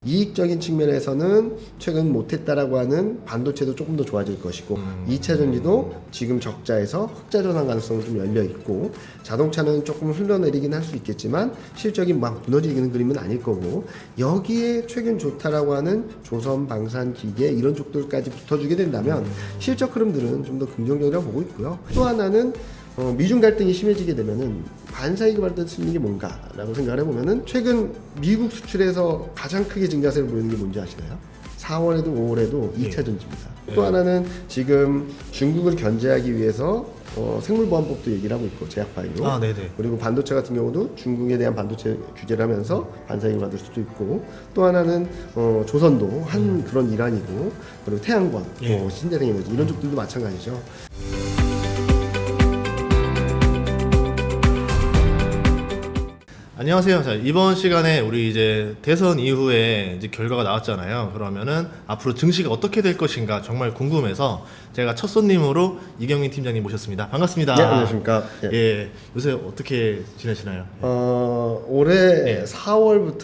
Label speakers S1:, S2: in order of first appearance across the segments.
S1: 이익적인 측면에서는 최근 못했다라고 하는 반도체도 조금 더 좋아질 것이고 2차 전지도 지금 적자에서 흑자 전환 가능성이 좀 열려 있고 자동차는 조금 흘러내리긴 할 수 있겠지만 실적이 막 무너지는 그림은 아닐 거고 여기에 최근 좋다라고 하는 조선, 방산, 기계 이런 쪽들까지 붙어주게 된다면 실적 흐름들은 좀 더 긍정적이라고 보고 있고요. 또 하나는 미중 갈등이 심해지게 되면은 반사이익을 받을 수 있는 게 뭔가라고 생각을 해보면은 최근 미국 수출에서 가장 크게 증가세를 보이는 게 뭔지 아시나요? 4월에도 5월에도 2차 전지입니다. 또 하나는 지금 중국을 견제하기 위해서 생물보안법도 얘기를 하고 있고 제약바이오 그리고 반도체 같은 경우도 중국에 대한 반도체 규제를 하면서 반사이익을 받을 수도 있고 또 하나는 조선도 한 그런 일환이고 그리고 태양광, 신재생 에너지 이런 쪽들도 마찬가지죠.
S2: 안녕하세요. 자, 이번 시간에 우리 이제 대선 이후에 이제 결과가 나왔잖아요. 그러면은 앞으로 증시가 어떻게 될 것인가 정말 궁금해서 제가 첫 손님으로 이경민 팀장님 모셨습니다. 반갑습니다.
S1: 네, 안녕하십니까.
S2: 예, 요새 어떻게 지내시나요?
S1: 올해 4월부터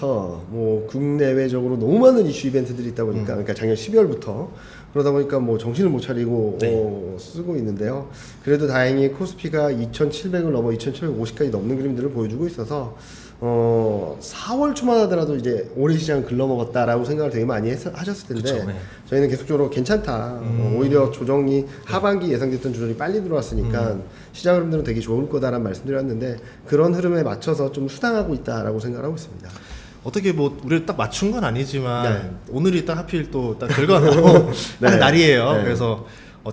S1: 뭐 국내외적으로 너무 많은 이슈 이벤트들이 있다 보니까 그러니까 작년 12월부터 그러다 보니까 뭐 정신을 못 차리고 쓰고 있는데요. 그래도 다행히 코스피가 2,700을 넘어 2,750까지 넘는 그림들을 보여주고 있어서 4월 초만 하더라도 이제 올해 시장은 글러먹었다라고 생각을 되게 많이 하셨을 텐데
S2: 그쵸, 네.
S1: 저희는 계속적으로 괜찮다. 오히려 조정이 하반기 예상됐던 조정이 빨리 들어왔으니까 시장 흐름들은 되게 좋을 거다라는 말씀드렸는데 그런 흐름에 맞춰서 좀 수당하고 있다라고 생각하고 있습니다.
S2: 어떻게 뭐 우리를 딱 맞춘 건 아니지만
S1: 네.
S2: 오늘이 딱 하필 또 딱 결과가 나온 딱 날이에요.
S1: 네.
S2: 그래서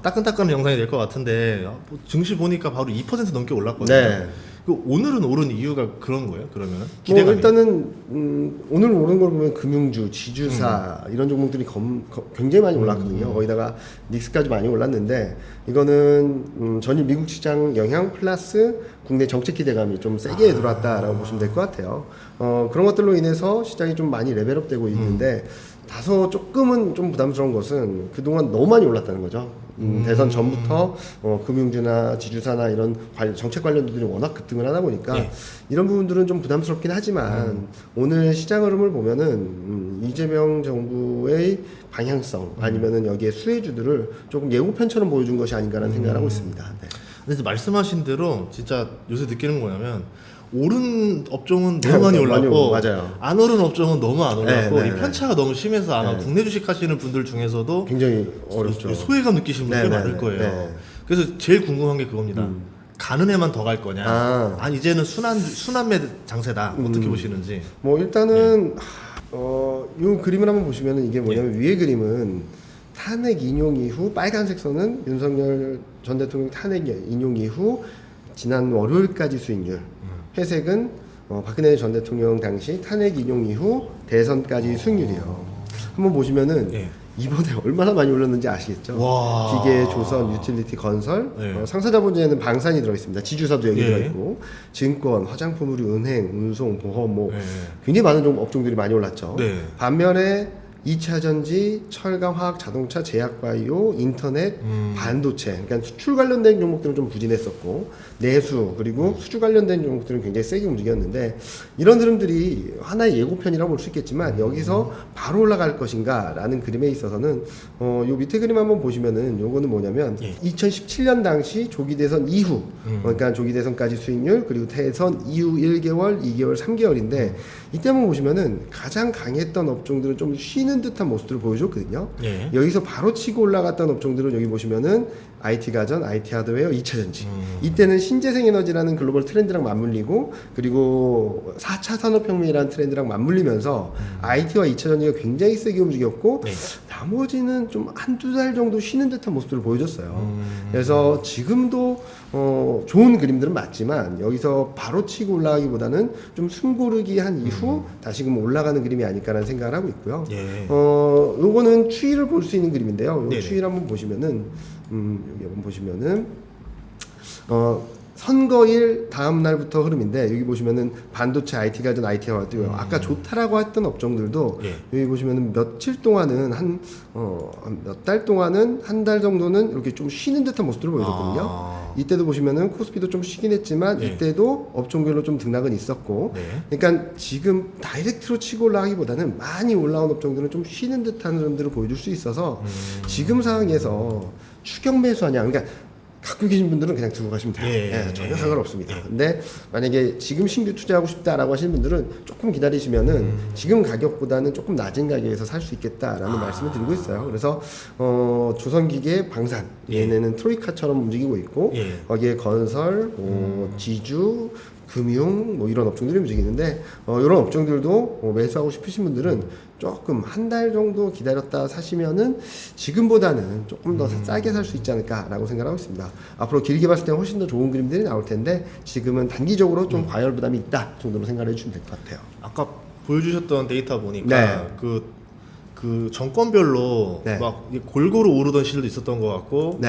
S2: 따끈따끈한 영상이 될 것 같은데 뭐 증시 보니까 바로 2% 넘게 올랐거든요.
S1: 네.
S2: 오늘은 오른 이유가 그런 거예요? 그러면은
S1: 뭐
S2: 기대감이?
S1: 일단은 오늘 오른 걸 보면 금융주, 지주사 이런 종목들이 굉장히 많이 올랐거든요. 거기다가 닉스까지 많이 올랐는데 이거는 전일 미국 시장 영향 플러스 국내 정책 기대감이 좀 세게 들어왔다라고 보시면 될 것 같아요. 그런 것들로 인해서 시장이 좀 많이 레벨업되고 있는데 다소 조금은 좀 부담스러운 것은 그동안 너무 많이 올랐다는 거죠. 대선 전부터 금융주나 지주사나 이런 정책 관련주들이 워낙 급등을 하다 보니까 이런 부분들은 좀 부담스럽긴 하지만 오늘 시장 흐름을 보면은 이재명 정부의 방향성 아니면은 여기에 수혜주들을 조금 예고편처럼 보여준 것이 아닌가라는 생각을 하고 있습니다. 네.
S2: 근데 말씀하신 대로 진짜 요새 느끼는 거 뭐냐면 오른 업종은 너무 많이 올랐고
S1: 맞아요.
S2: 안 오른 업종은 너무 안 올랐고
S1: 네,
S2: 이 편차가 너무 심해서 아마 국내 주식 하시는 분들 중에서도
S1: 굉장히 어렵죠.
S2: 소외감 느끼시는 분들이 많을 거예요.
S1: 네.
S2: 그래서 제일 궁금한 게 그겁니다. 가는 애만 더 갈 거냐? 이제는 순환매 장세다. 어떻게 보시는지?
S1: 뭐 일단은 이 그림을 한번 보시면은 이게 뭐냐면 위에 그림은 탄핵 인용 이후 빨간색 선은 윤석열 전 대통령 탄핵 인용 이후 지난 월요일까지 수익률, 회색은 박근혜 전 대통령 당시 탄핵 인용 이후 대선까지 수익률이에요. 한번 보시면은 이번에 얼마나 많이 올랐는지 아시겠죠?
S2: 와.
S1: 기계, 조선, 유틸리티, 건설, 상사자본주에는 방산이 들어있습니다. 지주사도 여기 들어있고, 증권, 화장품, 의류, 은행, 운송, 보험, 뭐 굉장히 많은 업종들이 많이 올랐죠. 반면에 2차 전지, 철강, 화학, 자동차, 제약바이오, 인터넷, 반도체, 그러니까 수출 관련된 종목들은 좀 부진했었고 내수 그리고 수주 관련된 종목들은 굉장히 세게 움직였는데 이런 흐름들이 하나의 예고편이라고 볼 수 있겠지만 여기서 바로 올라갈 것인가라는 그림에 있어서는 요 밑에 그림 한번 보시면은 요거는 뭐냐면 2017년 당시 조기 대선 이후 그러니까 조기 대선까지 수익률 그리고 대선 이후 1개월, 2개월, 3개월인데 이때 한번 보시면은 가장 강했던 업종들은 좀 쉬는 듯한 모습들을 보여줬거든요. 여기서 바로 치고 올라갔던 업종들은 여기 보시면은 IT 가전, IT 하드웨어, 2차 전지. 이때는 신재생 에너지라는 글로벌 트렌드랑 맞물리고 그리고 4차 산업혁명이라는 트렌드랑 맞물리면서 IT와 2차 전지가 굉장히 세게 움직였고 나머지는 좀 한두 달 정도 쉬는 듯한 모습들을 보여줬어요. 그래서 지금도 좋은 그림들은 맞지만 여기서 바로 치고 올라가기보다는 좀 숨고르기 한 이후 다시금 올라가는 그림이 아닐까라는 생각을 하고 있고요. 요거는 추이를 볼 수 있는 그림인데요. 요 추이를 한번 보시면은 여기 한번 보시면은 선거일 다음 날부터 흐름인데 여기 보시면은 반도체 IT가 전 IT가 왔고요. 아까 좋다라고 했던 업종들도 여기 보시면은 며칠 동안은 몇 달 동안은 한 달 정도는 이렇게 좀 쉬는 듯한 모습들을 보여줬거든요. 이때도 보시면은 코스피도 좀 쉬긴 했지만 이때도 업종별로 좀 등락은 있었고, 그러니까 지금 다이렉트로 치고 올라가기보다는 많이 올라온 업종들은 좀 쉬는 듯한 흐름들을 보여줄 수 있어서 지금 상황에서 추격 매수하냐, 그러니까 갖고 계신 분들은 그냥 들고 가시면 돼요. 전혀 상관없습니다. 근데 만약에 지금 신규 투자하고 싶다라고 하시는 분들은 조금 기다리시면은 지금 가격보다는 조금 낮은 가격에서 살 수 있겠다라는 말씀을 드리고 있어요. 그래서 조선기계, 방산 얘네는 트로이카처럼 움직이고 있고 거기에 건설, 지주, 금융 뭐 이런 업종들이 움직이는데 이런 업종들도 매수하고 싶으신 분들은 조금 한 달 정도 기다렸다 사시면은 지금보다는 조금 더 싸게 살 수 있지 않을까라고 생각하고 있습니다. 앞으로 길게 봤을 때는 훨씬 더 좋은 그림들이 나올 텐데 지금은 단기적으로 좀 과열 부담이 있다 정도로 생각해 주시면 될 것 같아요.
S2: 아까 보여주셨던 데이터 보니까 그 정권별로 막 골고루 오르던 시절도 있었던 것 같고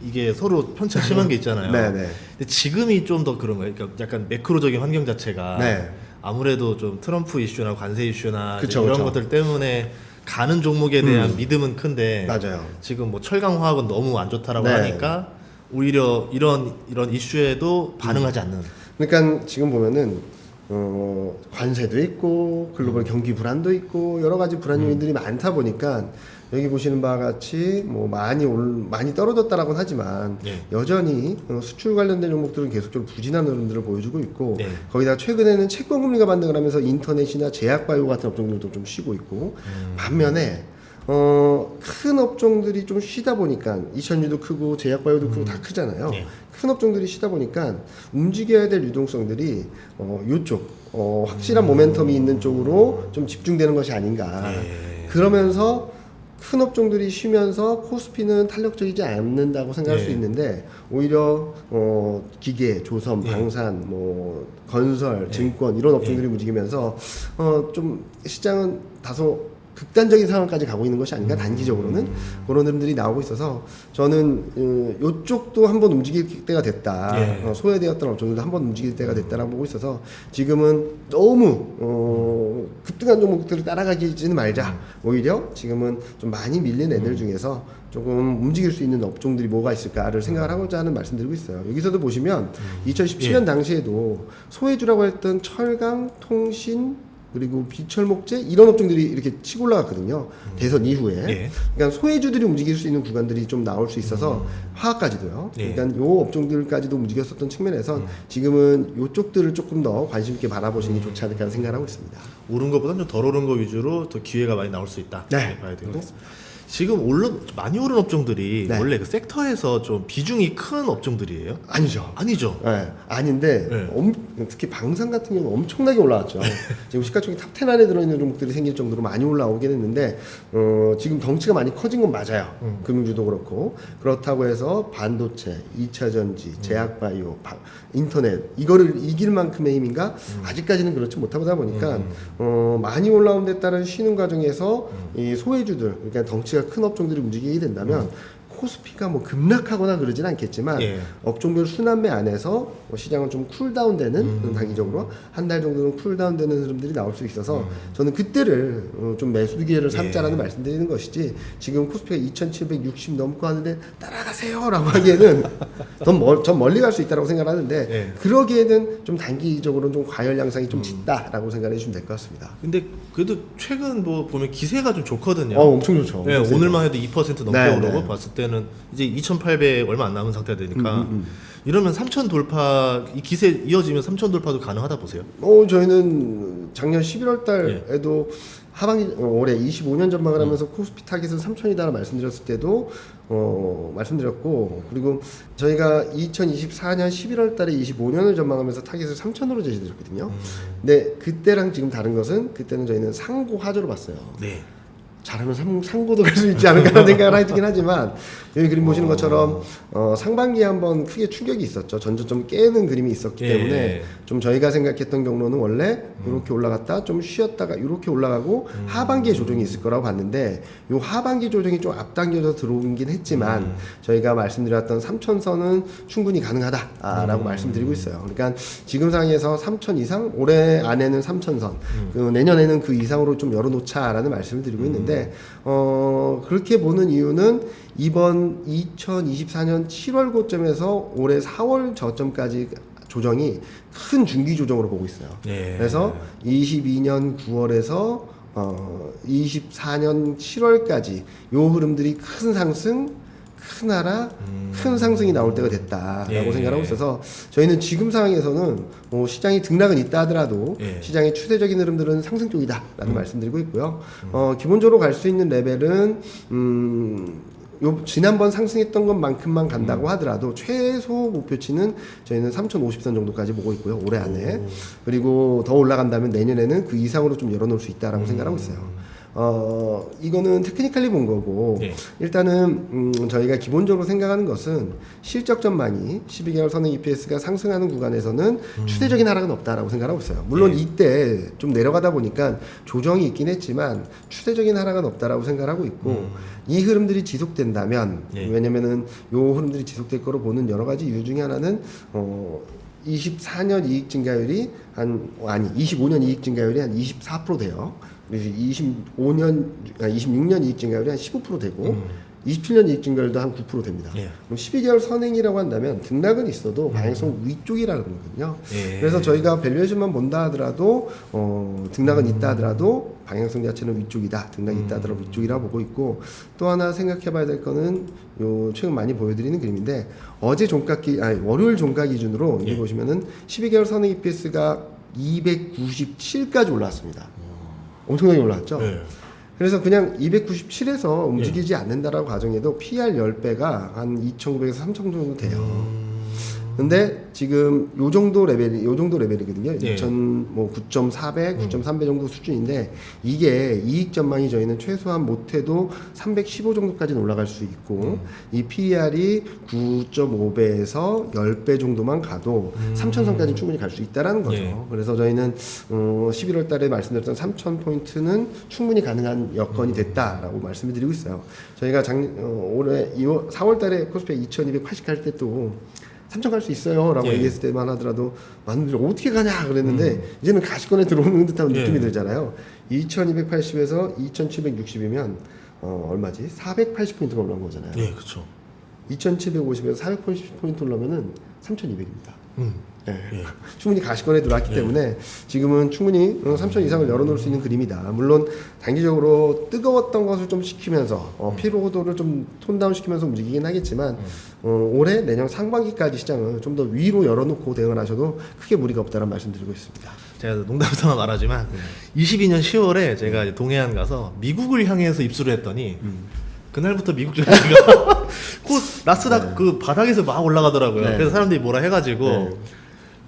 S2: 이게 서로 편차 심한 게 있잖아요. 근데 지금이 좀 더 그런 거예요. 그러니까 약간 매크로적인 환경 자체가 아무래도 좀 트럼프 이슈나 관세 이슈나 이런 것들 때문에 가는 종목에 대한 믿음은 큰데 지금 뭐 철강 화학은 너무 안 좋다라고 하니까 오히려 이런 이슈에도 반응하지 않는.
S1: 그러니까 지금 보면은 관세도 있고 글로벌 경기 불안도 있고 여러 가지 불안 요인들이 많다 보니까 여기 보시는 바와 같이 뭐 많이 떨어졌다라고는 하지만 여전히 수출 관련된 종목들은 계속적으로 부진한 흐름들을 보여주고 있고 거기다 최근에는 채권 금리가 반등을 하면서 인터넷이나 제약바이오 같은 업종들도 좀 쉬고 있고 반면에 큰 업종들이 좀 쉬다 보니까 이천유도 크고 제약바이오도 크고 다 크잖아요. 큰 업종들이 쉬다 보니까 움직여야 될 유동성들이 요쪽 확실한 모멘텀이 있는 쪽으로 좀 집중되는 것이 아닌가. 그러면서 큰 업종들이 쉬면서 코스피는 탄력적이지 않는다고 생각할 수 있는데 오히려 기계, 조선, 방산, 뭐 건설, 증권 이런 업종들이 움직이면서 좀 시장은 다소 극단적인 상황까지 가고 있는 것이 아닌가. 단기적으로는 그런 흐름들이 나오고 있어서 저는 이쪽도 한번 움직일 때가 됐다. 소외되었던 업종들도 한번 움직일 때가 됐다라고 보고 있어서 지금은 너무 급등한 종목들을 따라가지는 말자. 오히려 지금은 좀 많이 밀린 애들 중에서 조금 움직일 수 있는 업종들이 뭐가 있을까를 생각을 하고자 하는 말씀드리고 있어요. 여기서도 보시면 2017년 당시에도 소외주라고 했던 철강, 통신, 그리고 비철목재 이런 업종들이 이렇게 치고 올라갔거든요. 대선 이후에. 그러니까 소외주들이 움직일 수 있는 구간들이 좀 나올 수 있어서 화학까지도요. 그러니까 요 업종들까지도 움직였었던 측면에서 지금은 요쪽들을 조금 더 관심 있게 바라보시는 게 좋지 않을까 생각을 하고 있습니다.
S2: 오른 것보다는 좀 덜 오른 거 위주로 더 기회가 많이 나올 수 있다. 봐야 되고. 지금 많이 오른 업종들이 원래 그 섹터에서 좀 비중이 큰 업종들이에요?
S1: 아니죠.
S2: 아니죠.
S1: 아닌데 특히 방산 같은 경우는 엄청나게 올라왔죠. 지금 시가총액 탑10 안에 들어있는 종목들이 생길 정도로 많이 올라오게 됐는데 지금 덩치가 많이 커진 건 맞아요. 금융주도 그렇고 그렇다고 해서 반도체, 2차전지, 제약바이오, 인터넷 이거를 이길 만큼의 힘인가? 아직까지는 그렇지 못하다 보니까 많이 올라온 데 따른 쉬는 과정에서 이 소외주들 그러니까 덩치가 큰 업종들이 움직이게 된다면 코스피가 뭐 급락하거나 그러진 않겠지만 업종별 순환매 안에서 시장은 좀 쿨다운되는 단기적으로 한 달 정도는 쿨다운되는 흐름들이 나올 수 있어서 저는 그때를 좀 매수 기회를 삼자라는 말씀드리는 것이지 지금 코스피가 2,760 넘고 하는데 따라가세요라고 하기에는 전 멀리 갈 수 있다고 생각하는데 그러기에는 좀 단기적으로는 좀 과열 양상이 좀 짙다라고 생각해 주시면 될 것 같습니다.
S2: 근데 그래도 최근 뭐 보면 기세가 좀 좋거든요.
S1: 엄청 좋죠.
S2: 오늘만 해도 2% 넘게 오르고 봤을 때는 이제 2,800 얼마 안 남은 상태가 되니까 이러면 3,000 돌파 이 기세 이어지면 3,000 돌파도 가능하다 보세요?
S1: 저희는 작년 11월 달에도 하반기 올해 25년 전망을 하면서 코스피 타깃은 3,000이다 말씀드렸을 때도 말씀드렸고 그리고 저희가 2024년 11월 달에 25년을 전망하면서 타깃을 3,000으로 제시드렸거든요. 근데 그때랑 지금 다른 것은 그때는 저희는 상고 하저로 봤어요. 잘하면 상고도 갈 수 있지 않을까 생각을 하긴 하지만 여기 그림 보시는 것처럼 상반기에 한번 크게 충격이 있었죠. 전저점 깨는 그림이 있었기 때문에 좀 저희가 생각했던 경로는 원래 이렇게 올라갔다 좀 쉬었다가 이렇게 올라가고 하반기에 조정이 있을 거라고 봤는데 요 하반기 조정이 좀 앞당겨서 들어오긴 했지만 저희가 말씀드렸던 3천선은 충분히 가능하다라고 말씀드리고 있어요. 그러니까 지금 상황에서 3천 이상 올해 안에는 3천선 내년에는 그 이상으로 좀 열어놓자라는 말씀을 드리고 있는데 그렇게 보는 이유는 이번 2024년 7월 고점에서 올해 4월 저점까지 조정이 큰 중기 조정으로 보고 있어요. 그래서 22년 9월에서 24년 7월까지 요 흐름들이 큰 상승, 큰 하락, 큰 상승이 나올 때가 됐다라고 생각하고 있어서 저희는 지금 상황에서는 시장이 등락은 있다 하더라도 시장의 추세적인 흐름들은 상승 쪽이다라는 말씀드리고 있고요. 기본적으로 갈 수 있는 레벨은 지난번 상승했던 것만큼만 간다고 하더라도 최소 목표치는 저희는 3,050선 정도까지 보고 있고요. 올해 안에. 그리고 더 올라간다면 내년에는 그 이상으로 좀 열어놓을 수 있다라고 생각하고 있어요. 이거는 테크니컬리 본 거고 일단은 저희가 기본적으로 생각하는 것은 실적 전망이 12개월 선행 EPS가 상승하는 구간에서는 추세적인 하락은 없다라고 생각하고 있어요. 물론 이때 좀 내려가다 보니까 조정이 있긴 했지만 추세적인 하락은 없다라고 생각하고 있고 이 흐름들이 지속된다면 왜냐면은 요 흐름들이 지속될 거로 보는 여러 가지 이유 중에 하나는 24년 이익 증가율이 25년 이익 증가율이 한 24% 돼요. 26년 이익 증가율이 한 15% 되고 27년 이익 증가율도 한 9% 됩니다. 그럼 12개월 선행이라고 한다면 등락은 있어도 방향성 위쪽이라는 거거든요. 그래서 저희가 밸류에이션만 본다 하더라도 등락은 있다 하더라도 방향성 자체는 위쪽이다. 등락이 있다 하더라도 위쪽이라 보고 있고 또 하나 생각해 봐야 될 거는 요 최근 많이 보여드리는 그림인데 어제 월요일 종가 기준으로 여기 보시면은 12개월 선행 EPS가 297까지 올라왔습니다. 엄청나게 올라왔죠. 그래서 그냥 297에서 움직이지 않는다라고 가정해도 PR 10배가 한 2,900에서 3,000 정도 돼요. 근데 지금 요 정도 레벨이거든요. 9.4배, 9.3배 정도 수준인데 이게 이익 전망이 저희는 최소한 못해도 315 정도까지는 올라갈 수 있고 이 PER이 9.5배에서 10배 정도만 가도 3,000선까지 충분히 갈 수 있다라는 거죠. 그래서 저희는 11월 달에 말씀드렸던 3,000포인트는 충분히 가능한 여건이 됐다라고 말씀을 드리고 있어요. 저희가 올해 4월 달에 코스피 2,280 갈 때 또 3천 갈 수 있어요 라고 얘기했을 때만 하더라도 많은 분들이 어떻게 가냐 그랬는데 이제는 가시권에 들어오는 듯한 느낌이 들잖아요. 2280에서 2760이면 얼마지? 480포인트가 올라온 거잖아요.
S2: 그렇죠.
S1: 2750에서 480포인트 올라오면은 3200입니다. 충분히 가시권에 들어왔기 때문에 지금은 충분히 3천 이상을 열어놓을 수 있는 그림이다. 물론 단기적으로 뜨거웠던 것을 좀 식히면서 피로도를 좀 톤다운 시키면서 움직이긴 하겠지만 올해 내년 상반기까지 시장을 좀 더 위로 열어놓고 대응을 하셔도 크게 무리가 없다는 말씀 드리고 있습니다.
S2: 제가 농담 삼아 말하지만 22년 10월에 제가 이제 동해안 가서 미국을 향해서 입수를 했더니 그날부터 미국 증시가 나스닥 그 바닥에서 막 올라가더라고요. 그래서 사람들이 뭐라 해가지고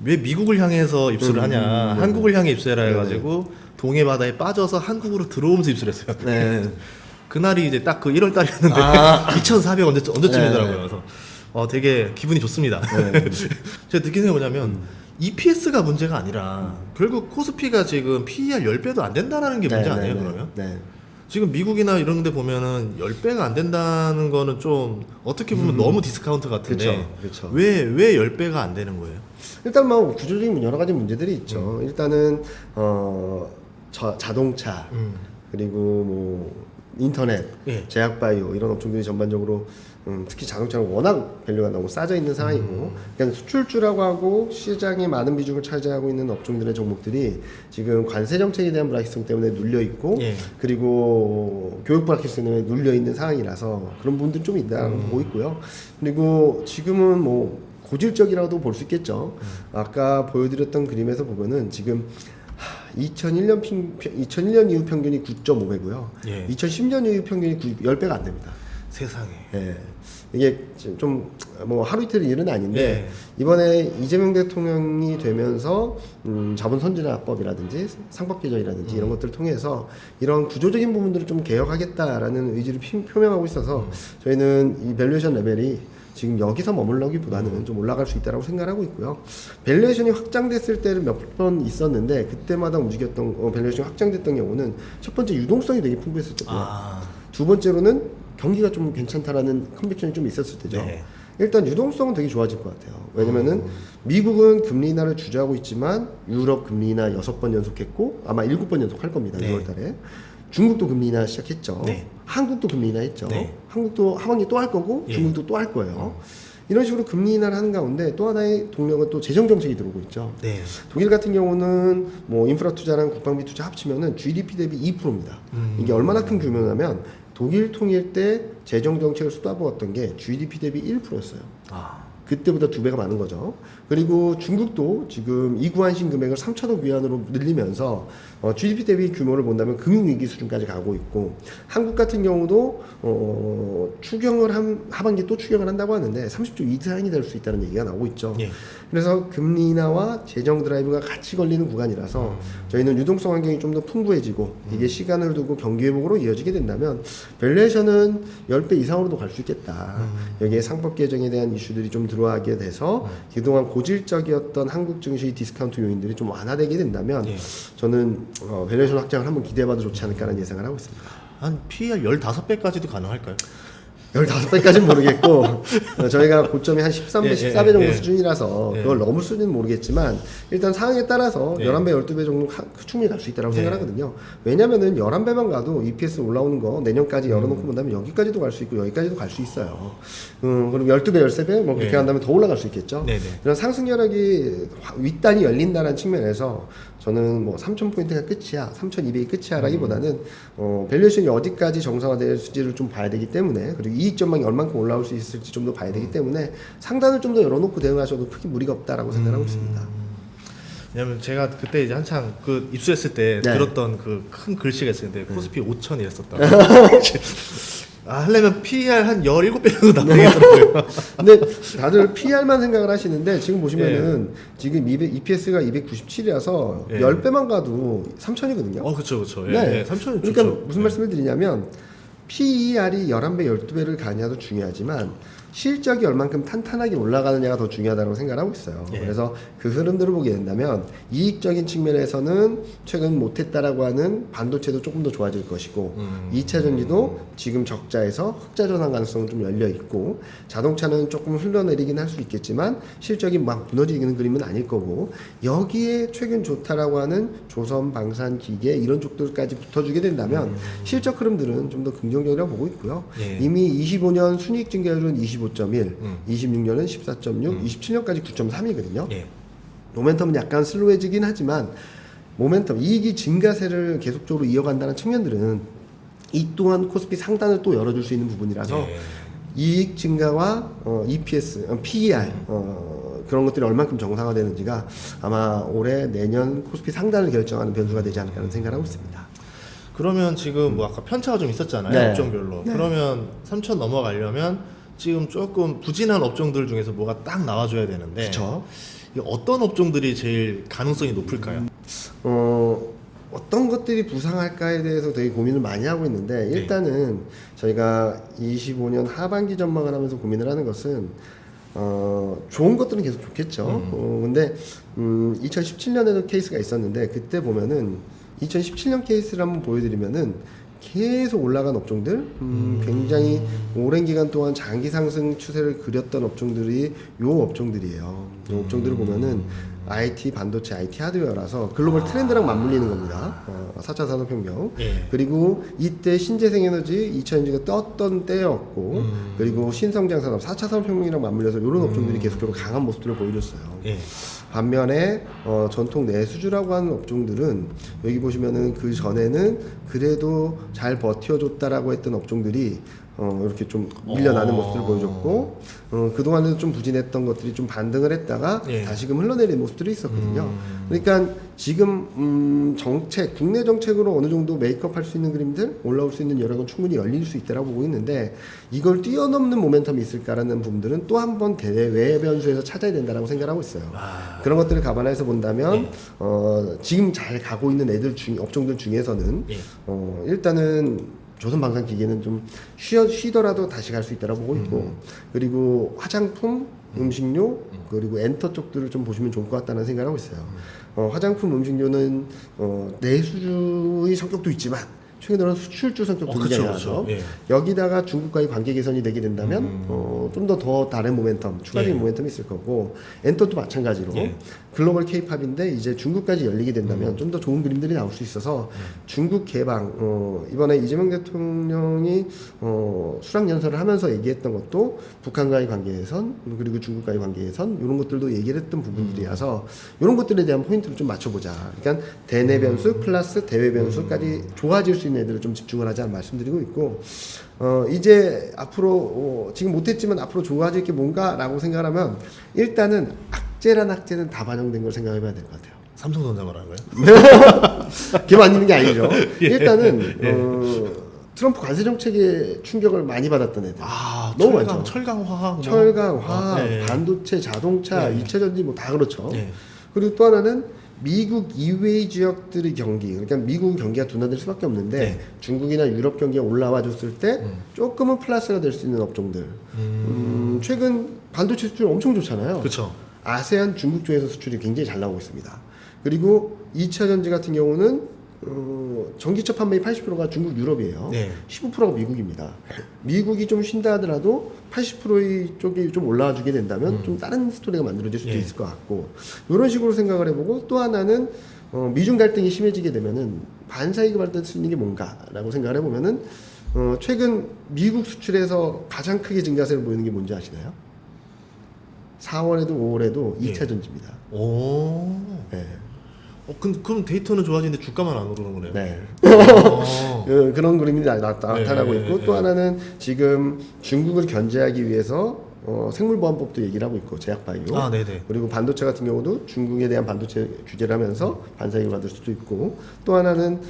S2: 왜 미국을 향해서 입수를 하냐, 한국을 향해 입수해라 해가지고 동해 바다에 빠져서 한국으로 들어오면서 입수를 했어요. 그날이 이제 딱 그 1월 달이었는데 2,400 언제쯤이더라고요. 그래서 되게 기분이 좋습니다. 제가 느끼는 게 뭐냐면 EPS가 문제가 아니라 결국 코스피가 지금 PER 10배도 안 된다는 게 문제 아니에요, 그러면? 지금 미국이나 이런 데 보면은 10배가 안 된다는 거는 좀 어떻게 보면 너무 디스카운트 같은데
S1: 그쵸.
S2: 왜 10배가 안 되는 거예요?
S1: 일단 뭐 구조적인 여러 가지 문제들이 있죠. 일단은 자동차 그리고 뭐 인터넷, 제약바이오 이런 업종들이 전반적으로 특히 자동차는 워낙 밸류가 너무 싸져 있는 상황이고 그러니까 수출주라고 하고 시장에 많은 비중을 차지하고 있는 업종들의 종목들이 지금 관세 정책에 대한 불확실성 때문에 눌려 있고 그리고 교육 불확실성 때문에 눌려 있는 상황이라서 그런 부분들이 좀 있다고 보고 있고요. 그리고 지금은 뭐 고질적이라고도 볼 수 있겠죠. 아까 보여드렸던 그림에서 보면은 지금 2001년 이후 평균이 9.5배고요. 2010년 이후 평균이 10배가 안 됩니다.
S2: 세상에.
S1: 예. 이게 좀 뭐 하루 이틀 일은 아닌데 이번에 이재명 대통령이 되면서 자본 선진화법이라든지 상법 개정이라든지 이런 것들을 통해서 이런 구조적인 부분들을 좀 개혁하겠다라는 의지를 표명하고 있어서 저희는 이 밸류에이션 레벨이 지금 여기서 머물러기보다는 좀 올라갈 수 있다고 생각하고 있고요. 밸류에이션이 확장됐을 때는 몇 번 있었는데 그때마다 움직였던 밸류에이션이 확장됐던 경우는 첫 번째 유동성이 되게 풍부했었고요. 두 번째로는 경기가 좀 괜찮다라는 컨빅션이 좀 있었을 때죠. 네. 일단 유동성은 되게 좋아질 것 같아요. 왜냐면은 미국은 금리 인하를 주저하고 있지만 유럽 금리 인하 6번 연속했고 아마 7번 연속할 겁니다. 네. 6월 달에. 중국도 금리 인하 시작했죠. 네. 한국도 금리 인하 했죠. 네. 한국도 하반기 또 할 거고 중국도 또 할 거예요. 이런 식으로 금리 인하를 하는 가운데 또 하나의 동력은 또 재정 정책이 들어오고 있죠. 네. 독일 같은 경우는 뭐 인프라 투자랑 국방비 투자 합치면은 GDP 대비 2%입니다. 이게 얼마나 큰 규모냐면 독일 통일 때 재정 정책을 쏟아부었던 게 GDP 대비 1%였어요. 그때보다 2배가 많은 거죠. 그리고 중국도 지금 이구한신 금액을 3천억 위안으로 늘리면서 GDP 대비 규모를 본다면 금융위기 수준까지 가고 있고, 한국 같은 경우도 추경을 하반기 또 추경을 한다고 하는데 30조 이상이 될 수 있다는 얘기가 나오고 있죠. 예. 그래서 금리 인하와 재정 드라이브가 같이 걸리는 구간이라서 저희는 유동성 환경이 좀 더 풍부해지고 이게 시간을 두고 경기 회복으로 이어지게 된다면 밸류에이션은 10배 이상으로도 갈 수 있겠다. 여기에 상법 개정에 대한 이슈들이 좀 들어가게 돼서 그동안 고질적이었던 한국 증시 디스카운트 요인들이 좀 완화되게 된다면 저는 밸류에이션 확장을 한번 기대해봐도 좋지 않을까라는 예상을 하고 있습니다.
S2: 한 PER 15배까지도 가능할까요?
S1: 15배까지는 모르겠고 저희가 고점이 한 13배, 14배 정도 수준이라서 그걸 넘을 수는 모르겠지만 일단 상황에 따라서 11배, 12배 정도 충분히 갈 수 있다고 생각하거든요. 왜냐면은 11배만 가도 EPS 올라오는 거 내년까지 열어놓고 본다면 여기까지도 갈 수 있고 여기까지도 갈 수 있어요. 그리고 12배, 13배 뭐 그렇게 한다면 더 올라갈 수 있겠죠. 이런 상승 여력이 윗단이 열린다는 측면에서 저는 뭐 3,000포인트가 끝이야, 3,200이 끝이야 라기보다는 밸류에이션이 어디까지 정상화될지를 좀 봐야 되기 때문에, 그리고 이익 전망이 얼만큼 올라올 수 있을지 좀 더 봐야 되기 때문에 상단을 좀 더 열어놓고 대응하셔도 크게 무리가 없다라고 생각하고 있습니다.
S2: 왜냐면 제가 그때 이제 한창 그 입수했을 때 들었던 그 큰 글씨가 있었는데 코스피 5,000 이랬었다. 하려면 PER 한 17배 정도 나오겠더라고요.
S1: 근데 다들 PER만 생각을 하시는데 지금 보시면은 지금 EPS가 297이라서 10배만 가도 3,000이거든요.
S2: 그렇죠.
S1: 네.
S2: 3,000이
S1: 그러니까
S2: 좋죠.
S1: 무슨 말씀을 드리냐면 PER이 11배, 12배를 가냐도 중요하지만 실적이 얼만큼 탄탄하게 올라가느냐가 더 중요하다고 생각하고 있어요. 그래서 그 흐름들을 보게 된다면 이익적인 측면에서는 최근 못했다라고 하는 반도체도 조금 더 좋아질 것이고 2차 전지도 지금 적자에서 흑자 전환 가능성은 좀 열려 있고, 자동차는 조금 흘러내리긴 할 수 있겠지만 실적이 막 무너지는 그림은 아닐 거고, 여기에 최근 좋다라고 하는 조선, 방산, 기계 이런 쪽들까지 붙어주게 된다면 실적 흐름들은 좀 더 긍정적이라고 보고 있고요. 이미 25년 순이익 증가율은 25.1, 26년은 14.6, 27년까지 9.3이거든요. 모멘텀은 약간 슬로해지긴 하지만 모멘텀, 이익이 증가세를 계속적으로 이어간다는 측면들은 이 또한 코스피 상단을 또 열어줄 수 있는 부분이라서 이익 증가와 EPS, PER 그런 것들이 얼만큼 정상화되는지가 아마 올해 내년 코스피 상단을 결정하는 변수가 되지 않을까 하는 생각을 하고 있습니다.
S2: 그러면 지금 뭐 아까 편차가 좀 있었잖아요. 업종별로. 그러면 3,000 넘어가려면 지금 조금 부진한 업종들 중에서 뭐가 딱 나와줘야 되는데,
S1: 그쵸?
S2: 어떤 업종들이 제일 가능성이 높을까요?
S1: 어떤 것들이 부상할까에 대해서 되게 고민을 많이 하고 있는데, 일단은 저희가 25년 하반기 전망을 하면서 고민을 하는 것은 좋은 것들은 계속 좋겠죠. 근데 2017년에도 케이스가 있었는데 그때 보면은 2017년 케이스를 한번 보여드리면은 계속 올라간 업종들, 굉장히 오랜 기간 동안 장기 상승 추세를 그렸던 업종들이 요 업종들이에요. 요 업종들을 보면은 IT, 반도체, IT 하드웨어라서 글로벌 트렌드랑 맞물리는 겁니다. 4차 산업혁명. 그리고 이때 신재생에너지, 2차전지가 떴던 때였고, 그리고 신성장 산업, 4차 산업혁명이랑 맞물려서 이런 업종들이 계속적으로 강한 모습들을 보여줬어요. 반면에 전통 내수주라고 하는 업종들은 여기 보시면은 그 전에는 그래도 잘 버텨줬다라고 했던 업종들이 이렇게 좀 밀려나는 모습들을 보여줬고 그동안에도 좀 부진했던 것들이 좀 반등을 했다가 다시금 흘러내리는 모습들이 있었거든요. 그러니까 지금 정책, 국내 정책으로 어느 정도 메이크업 할 수 있는 그림들, 올라올 수 있는 여력은 충분히 열릴 수 있다라고 보고 있는데 이걸 뛰어넘는 모멘텀이 있을까라는 부분들은 또 한 번 대외 변수에서 찾아야 된다라고 생각하고 있어요. 그런 것들을 감안해서 본다면 지금 잘 가고 있는 업종들 중에서는 일단은 조선방산기계는 좀 쉬더라도 다시 갈 수 있다고 보고 있고 그리고 화장품, 음식료 그리고 엔터 쪽들을 좀 보시면 좋을 것 같다는 생각을 하고 있어요. 화장품, 음식료는 내수주의 성격도 있지만 최근 들어는 수출주 성격도 굉장히 나서 여기다가 중국과의 관계 개선이 되게 된다면 좀 더 다른 모멘텀, 추가적인 모멘텀이 있을 거고 엔터도 마찬가지로 글로벌 K-팝인데 이제 중국까지 열리게 된다면 좀 더 좋은 그림들이 나올 수 있어서 중국 개방 이번에 이재명 대통령이 수락 연설을 하면서 얘기했던 것도 북한과의 관계 개선 그리고 중국과의 관계 개선 이런 것들도 얘기를 했던 부분들이라서 이런 것들에 대한 포인트를 좀 맞춰보자. 그러니까 대내 변수 플러스 대외 변수까지 좋아질 수 있는 애들을 좀 집중을 하자는 말씀드리고 있고 이제 앞으로 지금 못했지만 앞으로 좋아질 게 뭔가라고 생각하면 일단은 악재란 악재는 다 반영된 걸 생각해봐야 될 것 같아요.
S2: 삼성전자 말하는 거예요?
S1: 그게 맞는 게 아니죠. 일단은 트럼프 관세 정책에 충격을 많이 받았던 애들 너무 많죠.
S2: 철강, 화학,
S1: 반도체, 자동차, 2차 전지 뭐 다 그렇죠. 그리고 또 하나는 미국 이외의 지역들의 경기, 그러니까 미국 경기가 둔화될 수밖에 없는데 중국이나 유럽 경기가 올라와 줬을 때 조금은 플러스가 될 수 있는 업종들. 최근 반도체 수출 엄청 좋잖아요.
S2: 그렇죠.
S1: 아세안 중국 쪽에서 수출이 굉장히 잘 나오고 있습니다. 그리고 2차 전지 같은 경우는 전기차 판매의 80%가 중국, 유럽이에요. 15%가 미국입니다. 미국이 좀 쉰다 하더라도 80%의 쪽이 좀 올라와 주게 된다면 좀 다른 스토리가 만들어질 수도 있을 것 같고 이런 식으로 생각을 해보고 또 하나는 미중 갈등이 심해지게 되면은 반사이익을 받을 수 있는 게 뭔가라고 생각을 해보면은 최근 미국 수출에서 가장 크게 증가세를 보이는 게 뭔지 아시나요? 4월에도 5월에도 2차 전지입니다.
S2: 오.
S1: 네.
S2: 그럼 데이터는 좋아지는데 주가만 안 오르는 거네요.
S1: 네. 그런 그림이 나타나고 있고 또 하나는 지금 중국을 견제하기 위해서 생물보안법도 얘기를 하고 있고 제약바이오 그리고 반도체 같은 경우도 중국에 대한 반도체 규제를 하면서 반사이익을 받을 수도 있고 또 하나는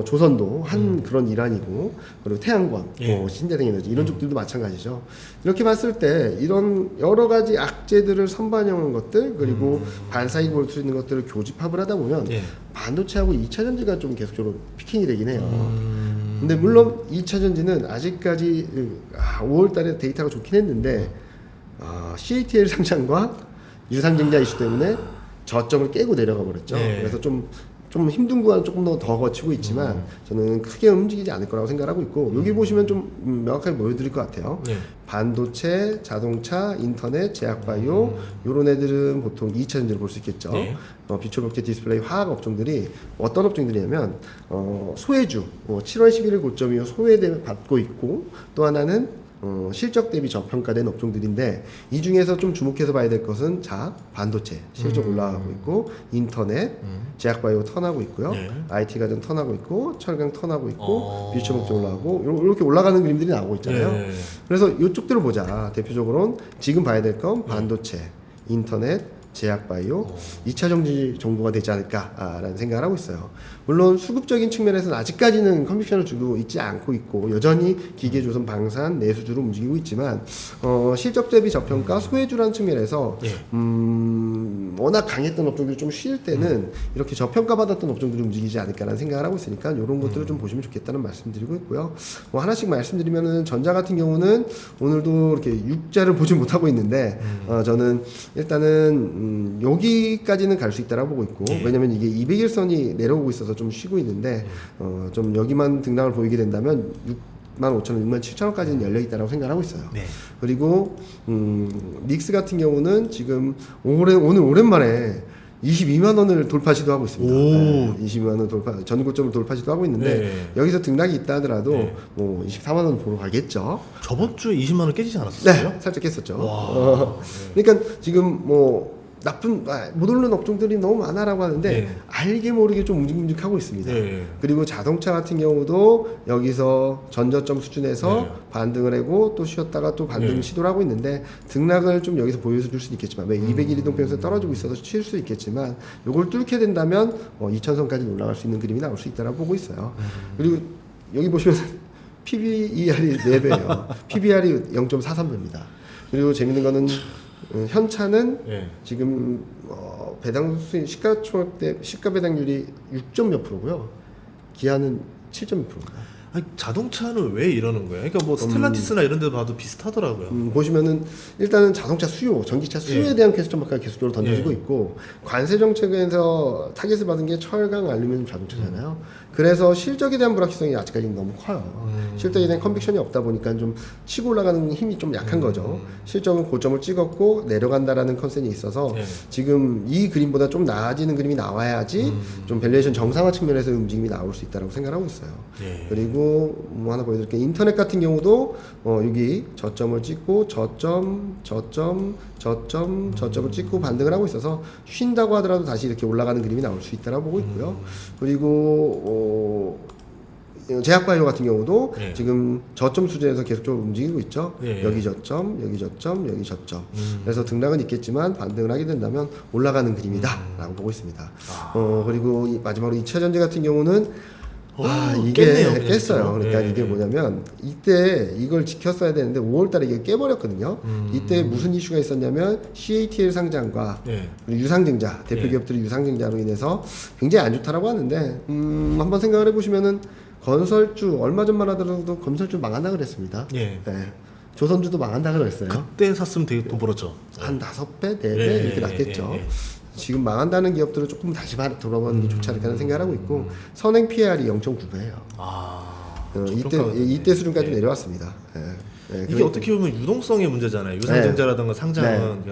S1: 조선도 한 그런 일환이고 그리고 태양광, 신재생 에너지 이런 쪽들도 마찬가지죠. 이렇게 봤을 때 이런 여러 가지 악재들을 선반영한 것들 그리고 반사이익 볼 수 있는 것들을 교집합을 하다 보면 반도체하고 2차 전지가 좀 계속적으로 피킹이 되긴 해요. 근데 물론 2차 전지는 아직까지 5월 달에 데이터가 좋긴 했는데 CATL 상장과 유상증자 이슈 때문에 저점을 깨고 내려가 버렸죠. 그래서 좀 힘든 구간 조금 더 거치고 있지만 저는 크게 움직이지 않을 거라고 생각하고 있고 여기 보시면 좀 명확하게 보여드릴 것 같아요. 반도체, 자동차, 인터넷, 제약바이오 이런 애들은 보통 2차 전지를 볼 수 있겠죠. 비추얼업체 디스플레이 화학 업종들이 어떤 업종들이냐면 소외주 7월 11일 고점 이후 소외 받고 있고 또 하나는 실적 대비 저평가된 업종들인데 이 중에서 좀 주목해서 봐야 될 것은 반도체 실적 올라가고 있고 인터넷, 제약바이오 턴하고 있고요. IT 가전 턴하고 있고 철강 턴하고 있고 비추얼업체 올라가고 이렇게 올라가는 그림들이 나오고 있잖아요. 그래서 이쪽들을 보자. 대표적으로는 지금 봐야 될 건 반도체, 인터넷, 제약바이오 2차 정지 정도가 되지 않을까라는 생각을 하고 있어요. 물론 수급적인 측면에서는 아직까지는 컨빅션을 주고 있지 않고 있고 여전히 기계, 조선, 방산, 내수주로 움직이고 있지만 실적 대비 저평가, 소외주라는 측면에서 워낙 강했던 업종들이 좀 쉴 때는 이렇게 저평가 받았던 업종들이 움직이지 않을까라는 생각을 하고 있으니까 이런 것들을 좀 보시면 좋겠다는 말씀드리고 있고요. 하나씩 말씀드리면은 전자 같은 경우는 오늘도 이렇게 육자를 보지 못하고 있는데 저는 일단은 여기까지는 갈 수 있다라고 보고 있고 왜냐면 이게 200일선이 내려오고 있어서 좀 쉬고 있는데 좀 여기만 등락을 보이게 된다면 65,000원, 67,000원까지는 열려있다고 생각하고 있어요. 그리고 닉스 같은 경우는 지금 오늘 오랜만에 22만원을 돌파 시도하고 있습니다. 22만원 돌파, 전고점을 돌파 시도하고 있는데 여기서 등락이 있다 하더라도 뭐 24만원 보러 가겠죠.
S2: 저번 주에 20만원 깨지지 않았었어요?
S1: 네, 살짝 깼었죠. 그러니까 지금 뭐 못 오르는 업종들이 너무 많아라고 하는데 알게 모르게 좀 움직임직하고 있습니다. 그리고 자동차 같은 경우도 여기서 전저점 수준에서 반등을 하고 또 쉬었다가 또 반등 시도를 하고 있는데 등락을 좀 여기서 보여줄 수는 있겠지만 왜 200일 이동평선 떨어지고 있어서 칠 수 있겠지만 요걸 뚫게 된다면 2000선까지 올라갈 수 있는 그림이 나올 수 있다고 보고 있어요. 그리고 여기 보시면 PBER이 4배예요. PBR이 0.43배입니다. 그리고 재밌는 거는 현차는 지금 배당 수익 시가 배당률이 6점 몇 프로고요. 기아는 7점 몇 프로입니다.
S2: 아니, 자동차는 왜 이러는 거예요? 그러니까 뭐 스텔란티스나 이런 데 봐도 비슷하더라고요.
S1: 보시면은 일단은 자동차 수요, 전기차 수요에 대한 퀘스천마크가 계속적으로 던져지고 있고 관세 정책에서 타겟을 받은 게 철강, 알루미늄 자동차잖아요. 그래서 실적에 대한 불확실성이 아직까지는 너무 커요. 실적에 대한 컨빅션이 없다 보니까 좀 치고 올라가는 힘이 좀 약한 거죠. 실적은 고점을 찍었고 내려간다라는 컨셉이 있어서 지금 이 그림보다 좀 나아지는 그림이 나와야지 좀 밸류에이션 정상화 측면에서 움직임이 나올 수 있다고 생각하고 있어요. 그리고 뭐 하나 보여드릴게요. 인터넷 같은 경우도 여기 저점을 찍고 저점을 찍고 반등을 하고 있어서 쉰다고 하더라도 다시 이렇게 올라가는 그림이 나올 수 있다고 보고 있고요. 그리고 제약바이오 같은 경우도 지금 저점 수준에서 계속적으로 움직이고 있죠. 여기 저점, 여기 저점, 여기 저점. 그래서 등락은 있겠지만 반등을 하게 된다면 올라가는 그림이다라고 보고 있습니다. 그리고 마지막으로 2차전지 같은 경우는 이게 깼어요. 그러니까 이게 뭐냐면 이때 이걸 지켰어야 되는데 5월달에 이게 깨버렸거든요. 이때 무슨 이슈가 있었냐면 CATL 상장과 유상증자 대표 기업들의 유상증자로 인해서 굉장히 안 좋다라고 하는데 한번 생각을 해보시면은 건설주 얼마 전만 하더라도 건설주 망한다 그랬습니다. 조선주도 망한다 그랬어요.
S2: 그때 샀으면 되게 돈 벌었죠.
S1: 한 5배, 4배 이렇게 났겠죠. 지금 망한다는 기업들을 조금 다시 돌아보는 게 좋지 않을까 하는 생각을 하고 있고 선행 PR이 0.9배예요. 이때 수준까지 내려왔습니다.
S2: 이게 어떻게 보면 유동성의 문제잖아요. 유상증자라든가 상장은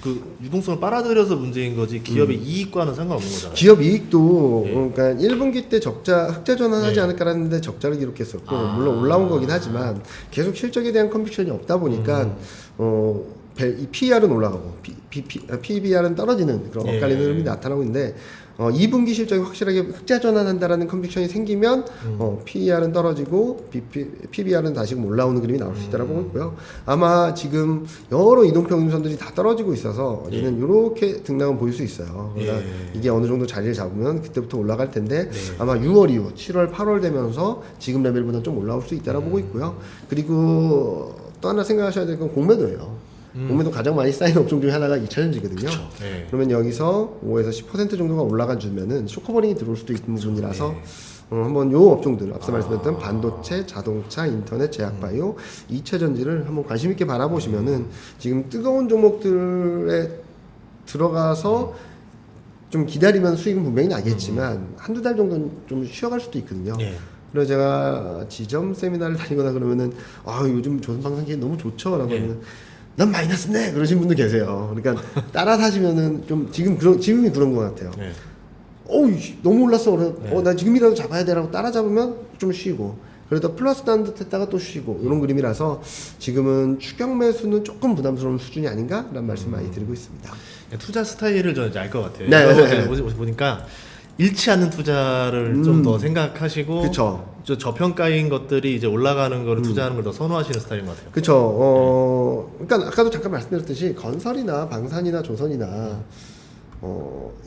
S2: 그 유동성을 빨아들여서 문제인 거지 기업의 이익과는 상관없는 거잖아요.
S1: 기업 이익도 그러니까 1분기 때 흑자 전환하지 않을까라는데 적자를 기록했었고 물론 올라온 거긴 하지만 계속 실적에 대한 컨빅션이 없다 보니까 이 PER은 올라가고 PBR은 떨어지는 그런 엇갈리는 흐름이 나타나고 있는데 2분기 실적이 확실하게 흑자 전환한다라는 컨빅션이 생기면 PER은 떨어지고 PBR은 다시금 올라오는 그림이 나올 수 있다고 보고 있고요. 아마 지금 여러 이동평균선들이 다 떨어지고 있어서 얘는 이렇게 등락은 보일 수 있어요. 그러니까 이게 어느 정도 자리를 잡으면 그때부터 올라갈 텐데 아마 6월 이후 7월 8월 되면서 지금 레벨보다 좀 올라올 수 있다고 보고 있고요. 그리고 또 하나 생각하셔야 될 건 공매도예요. 공매도 가장 많이 쌓인 업종 중에 하나가 2차전지거든요. 그러면 여기서 5에서 10% 정도가 올라가 주면은 쇼커버링이 들어올 수도 있는 부분이라서 한번 요 업종들 앞서 말씀드렸던 반도체, 자동차, 인터넷, 제약바이오, 2차전지를 한번 관심 있게 바라보시면은 지금 뜨거운 종목들에 들어가서 좀 기다리면 수익은 분명히 나겠지만 한두 달 정도는 좀 쉬어갈 수도 있거든요. 그래서 제가 지점 세미나를 다니거나 그러면은 요즘 조선방산기계 너무 좋죠 라고 하면 난 마이너스네 그러신 분도 계세요. 그러니까 따라 사시면은 좀 지금이 그런 것 같아요. 너무 올랐어. 그래서 나 지금이라도 잡아야 돼라고 따라 잡으면 좀 쉬고 그래도 플러스 난 듯 했다가 또 쉬고 이런 그림이라서 지금은 추격 매수는 조금 부담스러운 수준이 아닌가라는 말씀 많이 드리고 있습니다.
S2: 투자 스타일을 저는 이제 알 것 같아요. 보니까 잃지 않는 투자를 좀 더 생각하시고
S1: 그쵸.
S2: 저평가인 것들이 이제 올라가는 거를 투자하는 걸 더 선호하시는 스타일인 것 같아요.
S1: 그쵸. 그러니까 아까도 잠깐 말씀드렸듯이 건설이나 방산이나 조선이나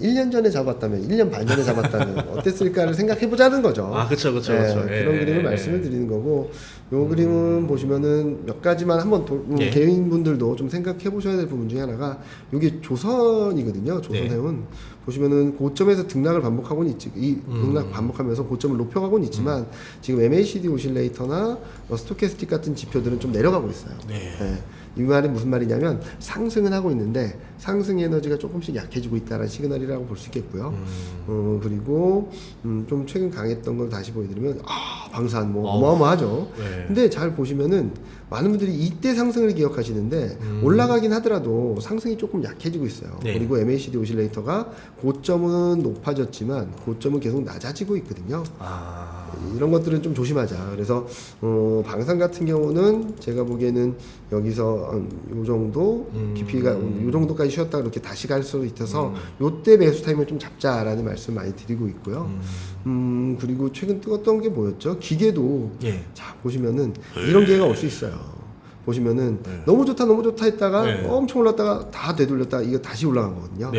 S1: 1년 전에 잡았다면 1년 반 전에 잡았다면 어땠을까를 생각해보자는 거죠.
S2: 그쵸.
S1: 그런 그림을 말씀을 드리는 거고 요 그림은 보시면은 몇 가지만 한번 개인분들도 좀 생각해보셔야 될 부분 중에 하나가 요게 조선이거든요. 조선해운 보시면은 고점에서 등락을 반복하고는 있지 등락 반복하면서 고점을 높여가고는 있지만 지금 MACD 오실레이터나 스토캐스틱 같은 지표들은 좀 내려가고 있어요. 이 말은 무슨 말이냐면 상승은 하고 있는데 상승 에너지가 조금씩 약해지고 있다는 시그널이라고 볼 수 있겠고요. 그리고 좀 최근 강했던 걸 다시 보여드리면 방산 어마어마하죠. 근데 잘 보시면은 많은 분들이 이때 상승을 기억하시는데 올라가긴 하더라도 상승이 조금 약해지고 있어요. 그리고 MACD 오실레이터가 고점은 높아졌지만 고점은 계속 낮아지고 있거든요. 이런 것들은 좀 조심하자. 그래서 방산 같은 경우는 제가 보기에는 여기서 요 정도 BP가 요 정도까지 쉬었다가 이렇게 다시 갈 수도 있어서 요때 매수 타임을 좀 잡자라는 말씀 많이 드리고 있고요. 그리고 최근 뜨겁던 게 뭐였죠? 기계도
S2: 예.
S1: 자 보시면은 이런 기회가 올 수 있어요. 보시면은 너무 좋다 했다가 엄청 올랐다가 다 되돌렸다가 이거 다시 올라간 거거든요.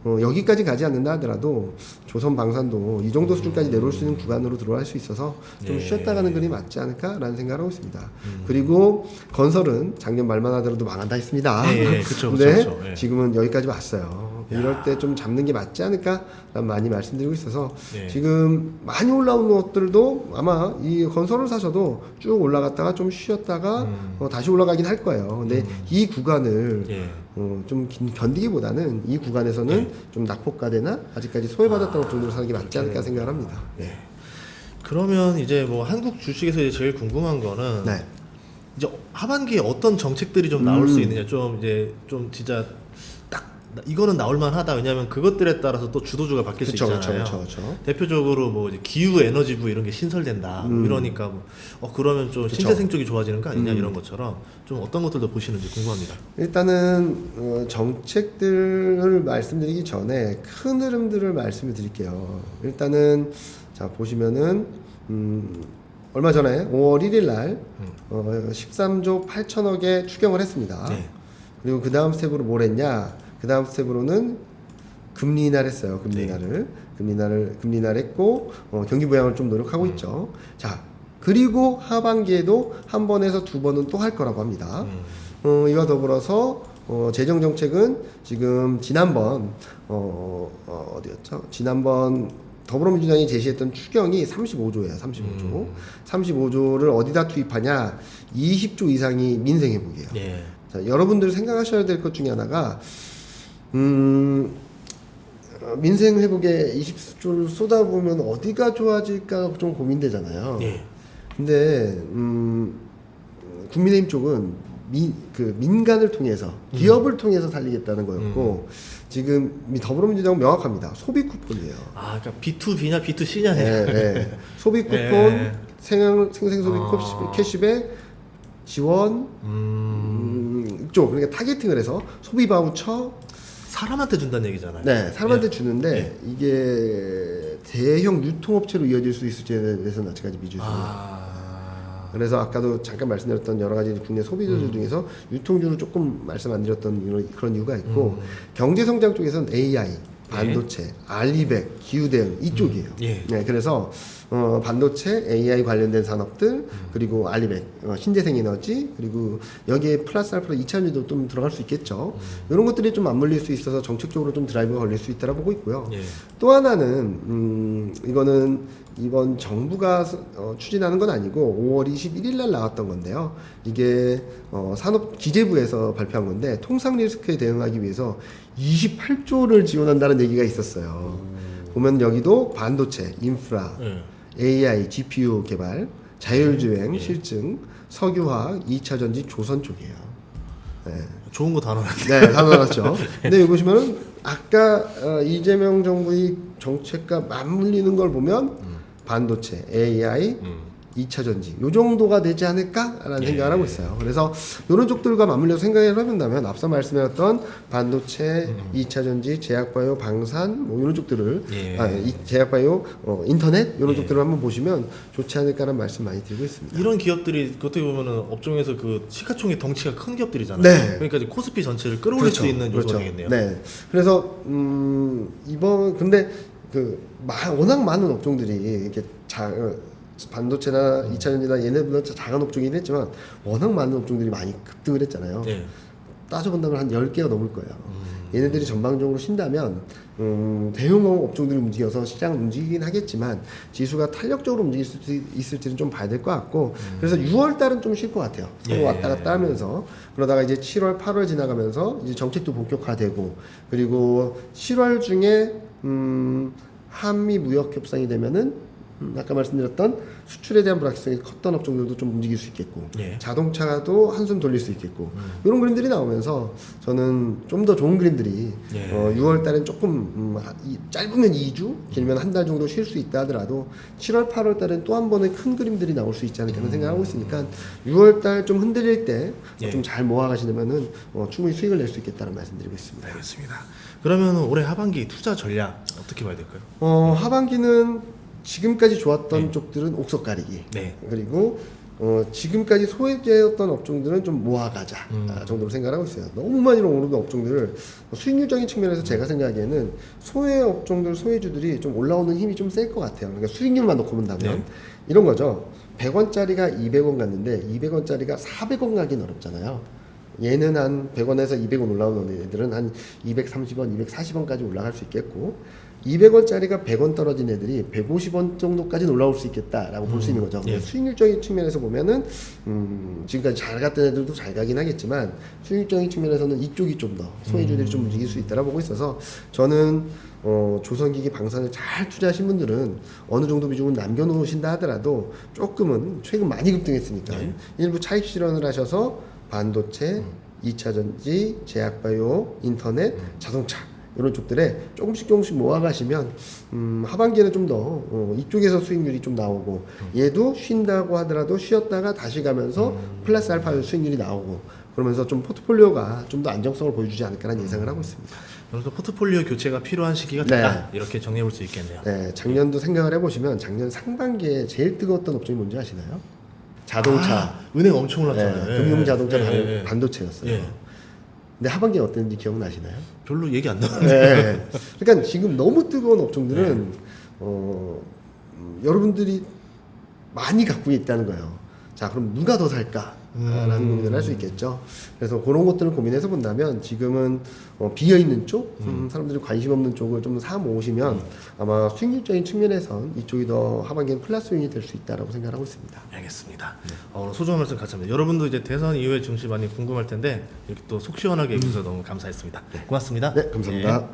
S1: 여기까지 가지 않는다 하더라도 조선 방산도 이 정도 수준까지 내려올 수 있는 구간으로 들어갈 수 있어서 좀 쉬었다 가는 그림이 맞지 않을까라는 생각을 하고 있습니다. 그리고 건설은 작년 말만 하더라도 망한다 했습니다.
S2: 그쵸,
S1: 근데 지금은 여기까지 왔어요. 이럴 때 좀 잡는 게 맞지 않을까 많이 말씀드리고 있어서 지금 많이 올라온 것들도 아마 이 건설을 사셔도 쭉 올라갔다가 좀 쉬었다가 다시 올라가긴 할 거예요. 근데 이 구간을 좀 견디기보다는 이 구간에서는 좀 낙폭과대나 아직까지 소외받았던 정도로 사는 게 맞지 않을까 생각을 합니다.
S2: 그러면 이제 뭐 한국 주식에서 이제 제일 궁금한 거는 이제 하반기에 어떤 정책들이 좀 나올 수 있느냐, 좀 이제 좀 진짜 딱 이거는 나올만하다. 왜냐하면 그것들에 따라서 또 주도주가 바뀔 수 있잖아요. 그쵸. 대표적으로 뭐 이제 기후 에너지부 이런 게 신설된다. 이러니까 뭐 그러면 좀 신재생 쪽이 좋아지는 거 아니냐 이런 것처럼 좀 어떤 것들도 보시는지 궁금합니다.
S1: 일단은 정책들을 말씀드리기 전에 큰 흐름들을 말씀을 드릴게요. 일단은 자 보시면은 얼마 전에 5월 1일 날 13조 8천억에 추경을 했습니다. 그리고 그 다음 스텝으로 뭘 했냐? 그 다음 스텝으로는 금리 인하를 했어요. 금리 인하를 했고 경기 부양을 좀 노력하고 있죠. 자 그리고 하반기에도 한 번에서 두 번은 또 할 거라고 합니다. 이와 더불어서 재정 정책은 지금 지난번 어디였죠? 지난번 더불어민주당이 제시했던 추경이 35조예요. 35조를 어디다 투입하냐? 20조 이상이 민생 회복이에요. 자, 여러분들 생각하셔야 될 것 중에 하나가 민생 회복에 20조를 쏟아보면 어디가 좋아질까 좀 고민되잖아요. 근데 국민의힘 쪽은 민간을 통해서 기업을 통해서 살리겠다는 거였고 지금 더불어민주당은 명확합니다. 소비 쿠폰이에요.
S2: 그러니까 B2B냐 B2C냐.
S1: 소비 쿠폰, 생생 소비 캐시백 지원 이쪽 그러니까 타겟팅을 해서 소비 바우처
S2: 사람한테 준다는 얘기잖아요.
S1: 네, 사람한테 주는데 이게 대형 유통업체로 이어질 수 있을지에 대해서는 아직까지 미지수입니다. 그래서 아까도 잠깐 말씀드렸던 여러 가지 국내 소비주들 중에서 유통주를 조금 말씀 안 드렸던 그런 이유가 있고 경제성장 쪽에서는 AI, 반도체, 알리백, 기후대응 이쪽이에요. 그래서 반도체, AI 관련된 산업들 그리고 알리백, 신재생에너지 그리고 여기에 플러스 알파 2차전지도 좀 들어갈 수 있겠죠. 이런 것들이 좀 맞물릴 수 있어서 정책적으로 좀 드라이브가 걸릴 수 있다고 보고 있고요. 또 하나는 이거는 이번 정부가 추진하는 건 아니고 5월 21일 날 나왔던 건데요. 이게 산업기재부에서 발표한 건데 통상 리스크에 대응하기 위해서 28조를 지원한다는 얘기가 있었어요. 보면 여기도 반도체, 인프라, AI, GPU 개발, 자율주행, 실증, 석유화학, 2차전지, 조선 쪽이에요.
S2: 좋은 거 다 나왔네.
S1: 네, 다 나왔죠. 근데 여기 보시면은 아까 이재명 정부의 정책과 맞물리는 걸 보면 반도체, AI, 2차전지 요 정도가 되지 않을까라는 생각을 하고 있어요. 그래서 이런 쪽들과 맞물려서 생각을 해본다면 앞서 말씀드렸던 반도체, 2차전지, 제약바이오, 방산 뭐 이런 쪽들을 제약바이오, 인터넷 이런 쪽들을 한번 보시면 좋지 않을까라는 말씀 많이 드리고 있습니다.
S2: 이런 기업들이 어떻게 보면은 업종에서 그 시가총액 덩치가 큰 기업들이잖아요. 그러니까 이제 코스피 전체를 끌어올릴 수 있는 요소겠네요.
S1: 그래서 근데 워낙 많은 업종들이 이렇게 반도체나 2차전지나 얘네보다 작은 업종이긴 했지만 워낙 많은 업종들이 많이 급등을 했잖아요. 따져본다면 한 10개가 넘을 거예요. 얘네들이 전방적으로 쉰다면 대형 업종들이 움직여서 시장을 움직이긴 하겠지만 지수가 탄력적으로 움직일 수 있을지는 좀 봐야 될 것 같고 그래서 6월달은 좀 쉴 것 같아요. 서로 왔다 갔다 하면서 그러다가 이제 7월 8월 지나가면서 이제 정책도 본격화되고 그리고 7월 중에 한미 무역 협상이 되면은 아까 말씀드렸던 수출에 대한 불확실성이 컸던 업종들도 좀 움직일 수 있겠고
S2: 예.
S1: 자동차도 한숨 돌릴 수 있겠고 이런 그림들이 나오면서 저는 좀 더 좋은 그림들이 6월 달엔 조금 짧으면 2주 길면 한 달 정도 쉴 수 있다 하더라도 7월 8월 달엔 또 한 번의 큰 그림들이 나올 수 있지 않을까 하는 생각을 하고 있으니까 6월 달 좀 흔들릴 때 좀 잘 모아가시려면은 충분히 수익을 낼 수 있겠다는 말씀드리고 있습니다.
S2: 알겠습니다. 그러면 올해 하반기 투자 전략 어떻게 봐야 될까요?
S1: 하반기는 지금까지 좋았던 쪽들은 옥석 가리기. 그리고 지금까지 소외되었던 업종들은 좀 모아가자 정도로 생각하고 있어요. 너무 많이 오르는 업종들을 수익률적인 측면에서 제가 생각하기에는 소외 업종들, 소외주들이 좀 올라오는 힘이 좀 셀 것 같아요. 그러니까 수익률만 놓고 본다면 이런 거죠. 100원짜리가 200원 갔는데 200원짜리가 400원 가긴 어렵잖아요. 얘는 한 100원에서 200원 올라오는 애들은 한 230원, 240원까지 올라갈 수 있겠고 200원짜리가 100원 떨어진 애들이 150원 정도까지 올라올 수 있겠다라고 볼 수 있는 거죠. 수익률적인 측면에서 보면은 지금까지 잘 갔던 애들도 잘 가긴 하겠지만 수익률적인 측면에서는 이쪽이 좀 더 소외주들이 좀 움직일 수 있다고 보고 있어서 저는 조선기기 방산을 잘 투자하신 분들은 어느 정도 비중은 남겨놓으신다 하더라도 조금은 최근 많이 급등했으니까 일부 차익 실현을 하셔서 반도체, 2차전지, 제약바이오, 인터넷, 자동차 이런 쪽들에 조금씩 모아가시면 하반기에는 좀 더 이쪽에서 수익률이 좀 나오고 얘도 쉰다고 하더라도 쉬었다가 다시 가면서 플러스 알파 수익률이 나오고 그러면서 좀 포트폴리오가 좀 더 안정성을 보여주지 않을까라는 예상을 하고 있습니다.
S2: 그래서 포트폴리오 교체가 필요한 시기가 됐다 이렇게 정리해 볼 수 있겠네요.
S1: 네, 작년도 생각을 해보시면 작년 상반기에 제일 뜨거웠던 업종이 뭔지 아시나요? 자동차,
S2: 은행 엄청 올랐잖아요.
S1: 금융 자동차 반도체였어요. 근데 하반기 어땠는지 기억나시나요?
S2: 별로 얘기 안 나는데.
S1: 그러니까 지금 너무 뜨거운 업종들은 여러분들이 많이 갖고 있다는 거예요. 자, 그럼 누가 더 살까? 라는 고민을 할 수 있겠죠. 그래서 그런 것들을 고민해서 본다면 지금은 비어있는 쪽, 사람들이 관심 없는 쪽을 좀 사 모으시면 아마 수익률적인 측면에선 이쪽이 더 하반기엔 플러스 수익이 될 수 있다고 생각하고 있습니다.
S2: 알겠습니다. 오늘 소중한 말씀 감사합니다. 여러분도 이제 대선 이후의 증시 많이 궁금할 텐데 이렇게 또 속 시원하게 해주셔서 너무 감사했습니다. 고맙습니다.
S1: 네, 감사합니다.